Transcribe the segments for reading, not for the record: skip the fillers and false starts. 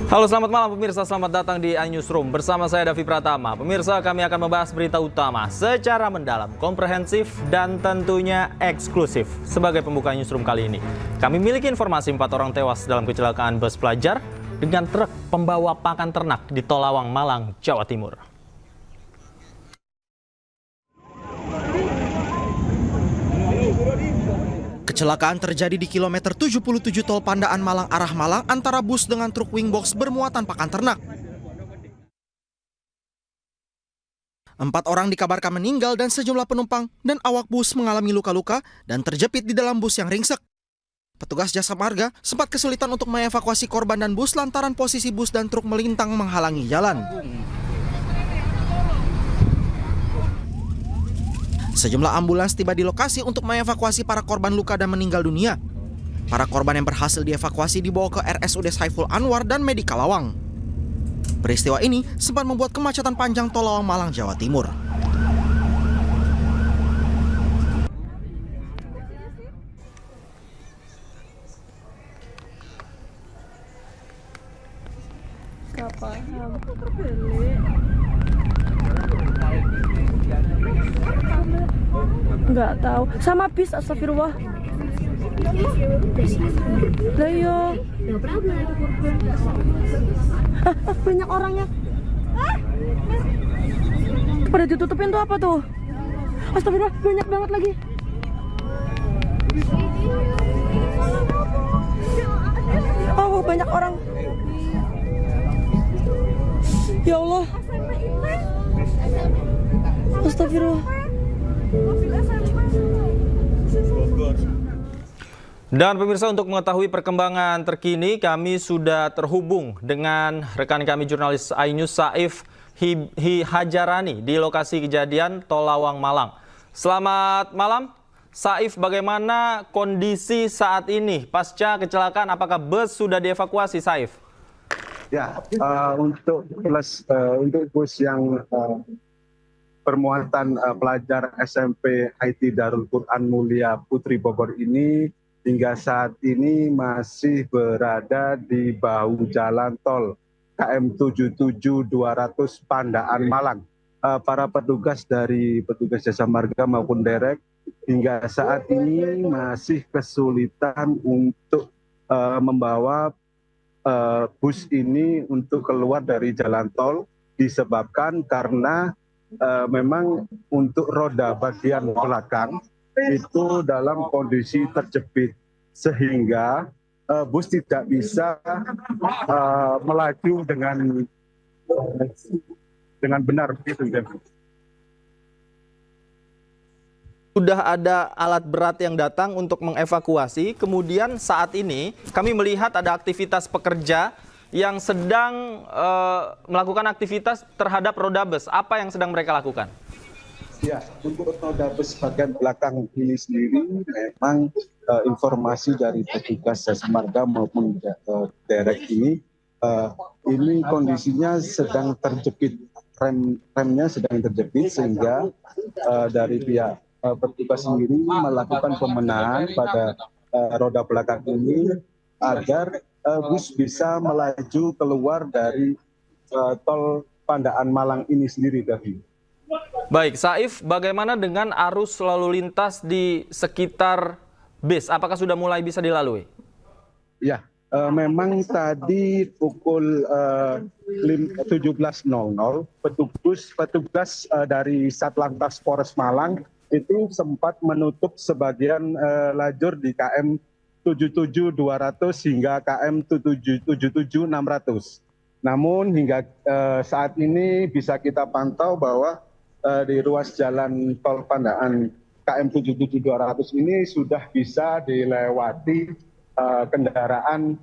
Halo, selamat malam pemirsa, selamat datang di iNewsroom. Bersama saya Davi Pratama. Pemirsa, kami akan membahas berita utama secara mendalam, komprehensif, dan tentunya eksklusif. Sebagai pembuka Newsroom kali ini, kami miliki informasi 4 orang tewas dalam kecelakaan bus pelajar dengan truk pembawa pakan ternak di Tolawang, Malang, Jawa Timur. Kecelakaan terjadi di kilometer 77 Tol Pandaan Malang arah Malang antara bus dengan truk wingbox bermuatan pakan ternak. 4 orang dikabarkan meninggal dan sejumlah penumpang dan awak bus mengalami luka-luka dan terjepit di dalam bus yang ringsek. Petugas jasa marga sempat kesulitan untuk mengevakuasi korban dan bus lantaran posisi bus dan truk melintang menghalangi jalan. Sejumlah ambulans tiba di lokasi untuk mengevakuasi para korban luka dan meninggal dunia. Para korban yang berhasil dievakuasi dibawa ke RSUD Saiful Anwar dan Medika Lawang. Peristiwa ini sempat membuat kemacetan panjang Tol Lawang Malang, Jawa Timur. Nggak tahu. Sama bis, astagfirullah. Lah iya. Banyak orangnya. Pada ditutupin tuh apa tuh? Astagfirullah, banyak banget lagi. Oh, banyak orang. Ya Allah. Astagfirullah. Dan pemirsa, untuk mengetahui perkembangan terkini, kami sudah terhubung dengan rekan kami jurnalis iNews Saif Hajarani di lokasi kejadian Tol Lawang Malang. Selamat malam, Saif. Bagaimana kondisi saat ini pasca kecelakaan? Apakah bus sudah dievakuasi, Saif? Ya, untuk bus yang bermuatan pelajar SMP IT Darul Quran Mulia Putri Bogor ini hingga saat ini masih berada di bahu jalan tol KM 77 200 Pandaan Malang. Para petugas dari petugas jasa marga maupun derek hingga saat ini masih kesulitan untuk membawa bus ini untuk keluar dari jalan tol disebabkan karena memang untuk roda bagian belakang itu dalam kondisi terjepit sehingga bus tidak bisa melaju dengan benar begitu. Sudah ada alat berat yang datang untuk mengevakuasi. Kemudian saat ini kami melihat ada aktivitas pekerja yang sedang melakukan aktivitas terhadap roda bus. Apa yang sedang mereka lakukan? Ya, untuk roda bus bagian belakang ini sendiri memang informasi dari petugas jasa marga maupun derek ini kondisinya sedang terjepit, remnya sedang terjepit sehingga dari pihak petugas sendiri melakukan pembenahan pada roda belakang ini agar bus bisa melaju keluar dari tol Pandaan Malang ini sendiri, Davi. Baik, Saif, bagaimana dengan arus lalu lintas di sekitar bis? Apakah sudah mulai bisa dilalui? Ya, memang tadi pukul 17.00 petugas dari Satlantas Polres Malang itu sempat menutup sebagian lajur di KM 77 200 hingga KM 77 600. Namun hingga saat ini bisa kita pantau bahwa di ruas jalan tol Pandaan KM 77 200 ini sudah bisa dilewati kendaraan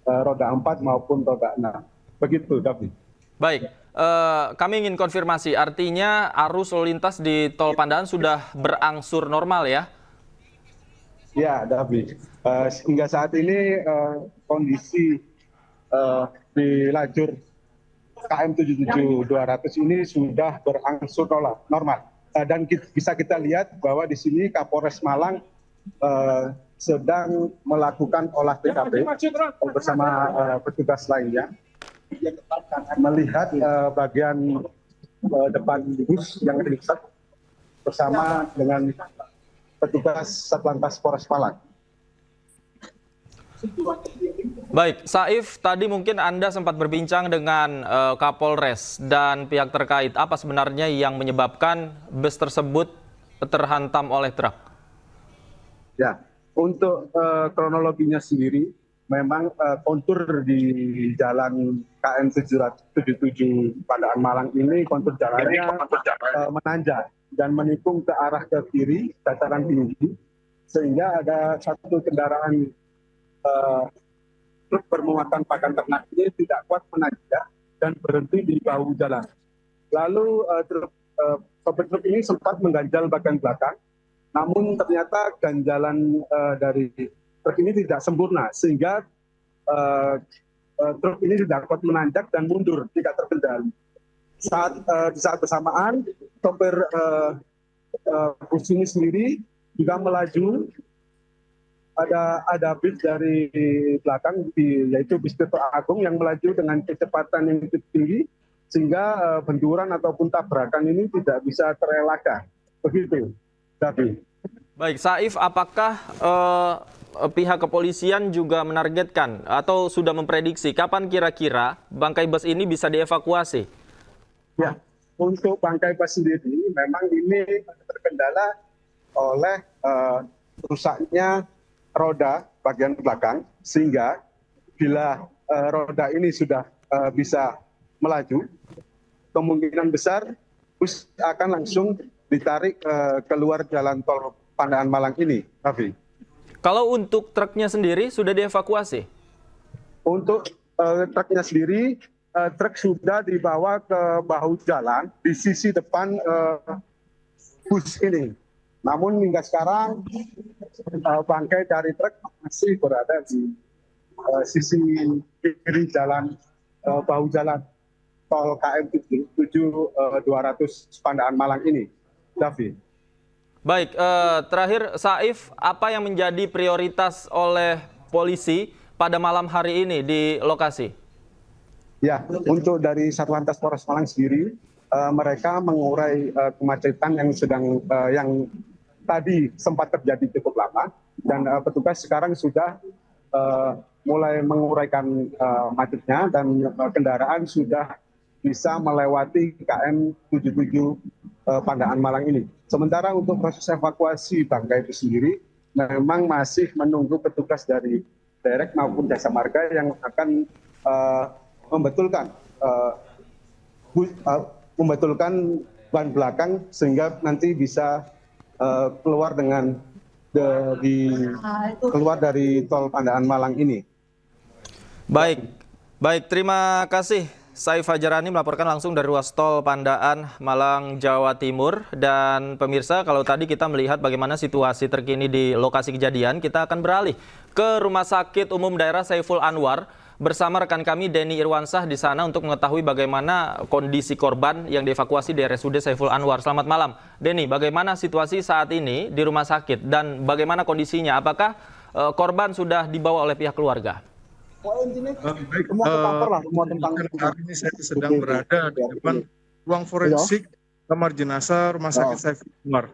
roda 4 maupun roda 6. Begitu, David. Baik, kami ingin konfirmasi, artinya arus lalu lintas di tol Pandaan sudah berangsur normal ya? Ya, David. Hingga saat ini kondisi di lajur KM 77 200 ini sudah berangsur normal. Dan bisa kita lihat bahwa di sini Kapolres Malang sedang melakukan olah TKP bersama petugas lainnya. melihat bagian depan bus yang ringsek bersama dengan petugas Satlantas Polres Malang. Baik, Saif, tadi mungkin Anda sempat berbincang dengan Kapolres dan pihak terkait. Apa sebenarnya yang menyebabkan bus tersebut terhantam oleh truk? Ya, untuk kronologinya sendiri, memang kontur di jalan KM 777 Pandaan Malang ini kontur jalannya menanjak dan menikung ke arah ke kiri, dataran tinggi, sehingga ada satu kendaraan truk bermuatan pakan ternak ini tidak kuat menanjak dan berhenti di bahu jalan. Lalu sopir truk ini sempat mengganjal bagian belakang, namun ternyata ganjalan dari truk ini tidak sempurna sehingga truk ini tidak kuat menanjak dan mundur, tidak terkendali. Di saat bersamaan, sopir bus ini sendiri juga melaju. Ada bis dari belakang, yaitu bis Tirto Agung yang melaju dengan kecepatan yang cukup tinggi, sehingga benturan ataupun tabrakan ini tidak bisa terelakkan. Begitu, David. Baik, Saif, apakah pihak kepolisian juga menargetkan atau sudah memprediksi kapan kira-kira bangkai bus ini bisa dievakuasi? Ya, untuk bangkai bus sendiri memang ini terkendala oleh rusaknya roda bagian belakang, sehingga bila roda ini sudah bisa melaju, kemungkinan besar bus akan langsung ditarik keluar jalan tol Pandaan Malang ini, Raffi. Kalau untuk truknya sendiri sudah dievakuasi? Untuk truknya sendiri, truk sudah dibawa ke bahu jalan di sisi depan bus ini. Namun hingga sekarang bangkai dari truk masih berada di sisi kiri jalan bahu jalan tol KM 77200 Pandaan Malang ini, David. Baik, terakhir Saif, apa yang menjadi prioritas oleh polisi pada malam hari ini di lokasi? Ya, untuk dari Satlantas Polres Malang sendiri, mereka mengurai kemacetan yang tadi sempat terjadi cukup lama, dan petugas sekarang sudah mulai menguraikan macetnya dan kendaraan sudah bisa melewati KM 77 Pandaan Malang ini. Sementara untuk proses evakuasi bangkai itu sendiri memang masih menunggu petugas dari Direct maupun Jasa Marga yang akan membetulkan ban belakang sehingga nanti bisa keluar dari tol Pandaan Malang ini. Baik, terima kasih Saif Hajarani melaporkan langsung dari ruas tol Pandaan Malang, Jawa Timur. Dan pemirsa, kalau tadi kita melihat bagaimana situasi terkini di lokasi kejadian, kita akan beralih ke Rumah Sakit Umum Daerah Saiful Anwar bersama rekan kami Denny Irwansah di sana untuk mengetahui bagaimana kondisi korban yang dievakuasi di RSUD Saiful Anwar. Selamat malam, Denny. Bagaimana situasi saat ini di rumah sakit dan bagaimana kondisinya? Apakah korban sudah dibawa oleh pihak keluarga? Baik, hari ini saya sedang berada di depan ruang forensik kamar jenazah Rumah Sakit Saiful Anwar.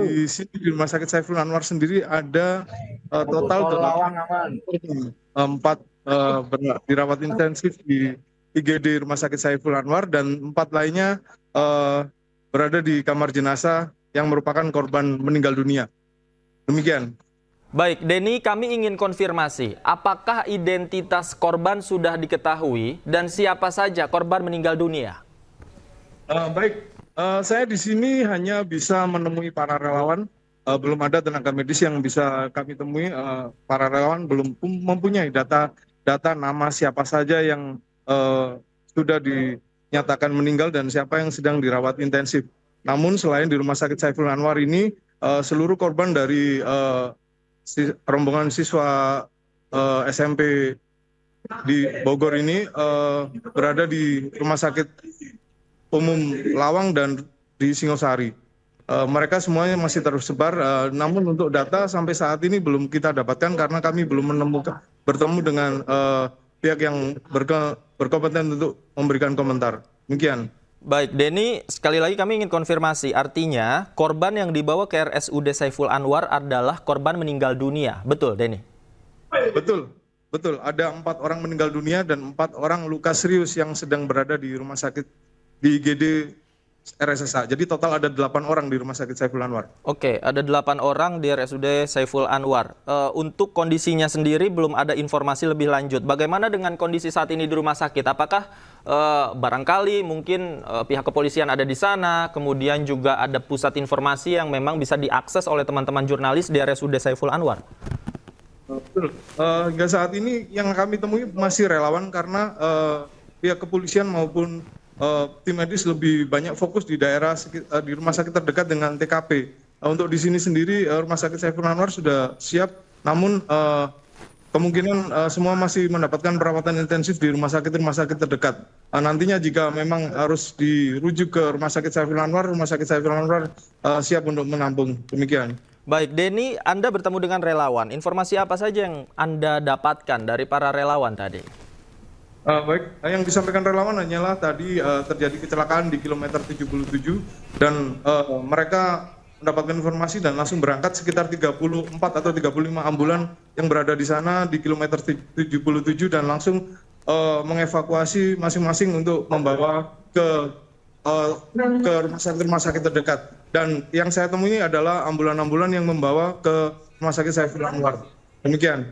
Di sini di Rumah Sakit Saiful Anwar sendiri ada total 4 dirawat intensif di IGD Rumah Sakit Saiful Anwar dan 4 lainnya berada di kamar jenazah yang merupakan korban meninggal dunia. Demikian. Baik, Denny, kami ingin konfirmasi, apakah identitas korban sudah diketahui dan siapa saja korban meninggal dunia? Baik, saya di sini hanya bisa menemui para relawan. Belum ada tenaga medis yang bisa kami temui. Para relawan belum mempunyai data nama siapa saja yang sudah dinyatakan meninggal dan siapa yang sedang dirawat intensif. Namun selain di Rumah Sakit Saiful Anwar ini, seluruh korban dari rombongan siswa SMP di Bogor ini berada di Rumah Sakit Umum Lawang dan di Singosari. Mereka semuanya masih tersebar, namun untuk data sampai saat ini belum kita dapatkan karena kami belum bertemu dengan pihak yang berkompeten untuk memberikan komentar. Demikian. Baik, Denny, sekali lagi kami ingin konfirmasi. Artinya, korban yang dibawa ke RSUD Saiful Anwar adalah korban meninggal dunia. Betul, Denny? Betul, betul. Ada 4 orang meninggal dunia dan 4 orang luka serius yang sedang berada di rumah sakit di IGD RSSA. Jadi total ada 8 orang di rumah sakit Saiful Anwar. Oke, ada 8 orang di RSUD Saiful Anwar. Untuk kondisinya sendiri belum ada informasi lebih lanjut. Bagaimana dengan kondisi saat ini di rumah sakit? Apakah barangkali mungkin pihak kepolisian ada di sana, kemudian juga ada pusat informasi yang memang bisa diakses oleh teman-teman jurnalis di RSUD Saiful Anwar? Betul. Hingga saat ini yang kami temui masih relawan karena pihak kepolisian maupun tim medis lebih banyak fokus di daerah di rumah sakit terdekat dengan TKP. Untuk di sini sendiri rumah sakit Saiful Anwar sudah siap, namun kemungkinan semua masih mendapatkan perawatan intensif di rumah sakit terdekat. Nantinya jika memang harus dirujuk ke rumah sakit Saiful Anwar siap untuk menampung. Demikian. Baik, Denny, Anda bertemu dengan relawan. Informasi apa saja yang Anda dapatkan dari para relawan tadi? Baik, yang disampaikan relawan hanyalah tadi terjadi kecelakaan di kilometer 77 dan mereka mendapatkan informasi dan langsung berangkat sekitar 34 atau 35 ambulan yang berada di sana di kilometer 77 dan langsung mengevakuasi masing-masing untuk membawa ke rumah sakit terdekat. Dan yang saya temui adalah ambulan-ambulan yang membawa ke rumah sakit Saiful Anwar. Demikian.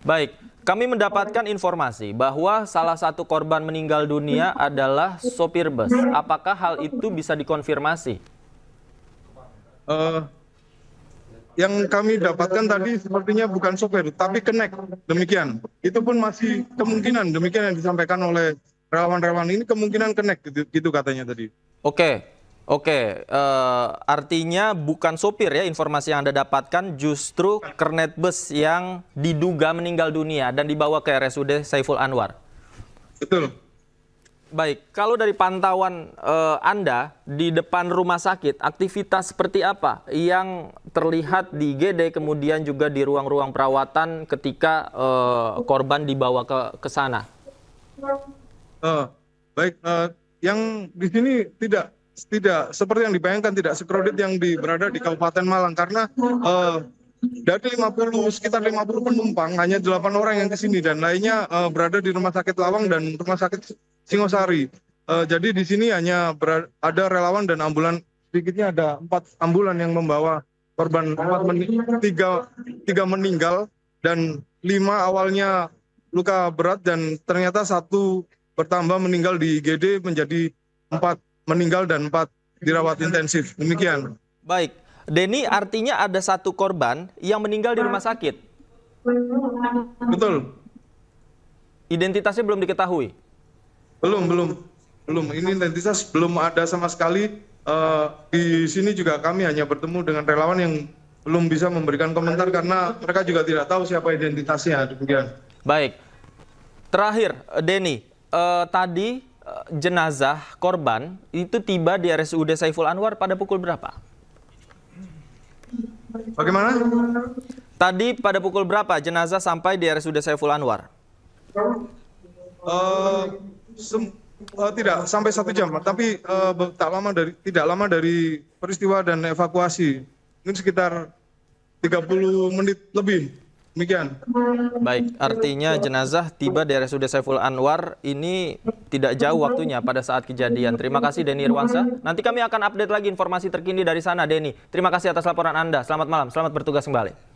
Baik, kami mendapatkan informasi bahwa salah satu korban meninggal dunia adalah sopir bus. Apakah hal itu bisa dikonfirmasi? Yang kami dapatkan tadi sepertinya bukan sopir, tapi kenek. Demikian. Itu pun masih kemungkinan. Demikian yang disampaikan oleh relawan-relawan ini, kemungkinan kenek gitu katanya tadi. Oke. Artinya bukan sopir ya, informasi yang Anda dapatkan justru kernet bus yang diduga meninggal dunia dan dibawa ke RSUD Saiful Anwar. Betul. Baik, kalau dari pantauan Anda di depan rumah sakit, aktivitas seperti apa yang terlihat di IGD kemudian juga di ruang-ruang perawatan ketika korban dibawa ke sana? Baik, yang di sini tidak seperti yang dibayangkan, tidak sekredit yang berada di Kabupaten Malang karena dari sekitar 50 penumpang hanya 8 orang yang ke sini dan lainnya berada di Rumah Sakit Lawang dan Rumah Sakit Singosari. Jadi di sini hanya ada relawan dan ambulan, sedikitnya ada 4 ambulan yang membawa korban, 3 meninggal dan 5 awalnya luka berat dan ternyata 1 bertambah meninggal di IGD menjadi 4 meninggal dan 4 dirawat intensif. Demikian. Baik, Denny, artinya ada 1 korban yang meninggal di rumah sakit? Betul. Identitasnya belum diketahui? Belum. Ini identitas belum ada sama sekali. Di sini juga kami hanya bertemu dengan relawan yang belum bisa memberikan komentar karena mereka juga tidak tahu siapa identitasnya. Demikian. Baik. Terakhir, Denny, tadi jenazah korban itu tiba di RSUD Saiful Anwar pada pukul berapa? Bagaimana? Tadi pada pukul berapa jenazah sampai di RSUD Saiful Anwar? Tidak sampai 1 jam, tapi tidak lama dari peristiwa dan evakuasi. Ini sekitar 30 menit lebih. Demikian. Baik, artinya jenazah tiba di RSUD Saiful Anwar ini tidak jauh waktunya pada saat kejadian. Terima kasih Denny Irwansyah. Nanti kami akan update lagi informasi terkini dari sana, Denny. Terima kasih atas laporan Anda. Selamat malam, selamat bertugas kembali.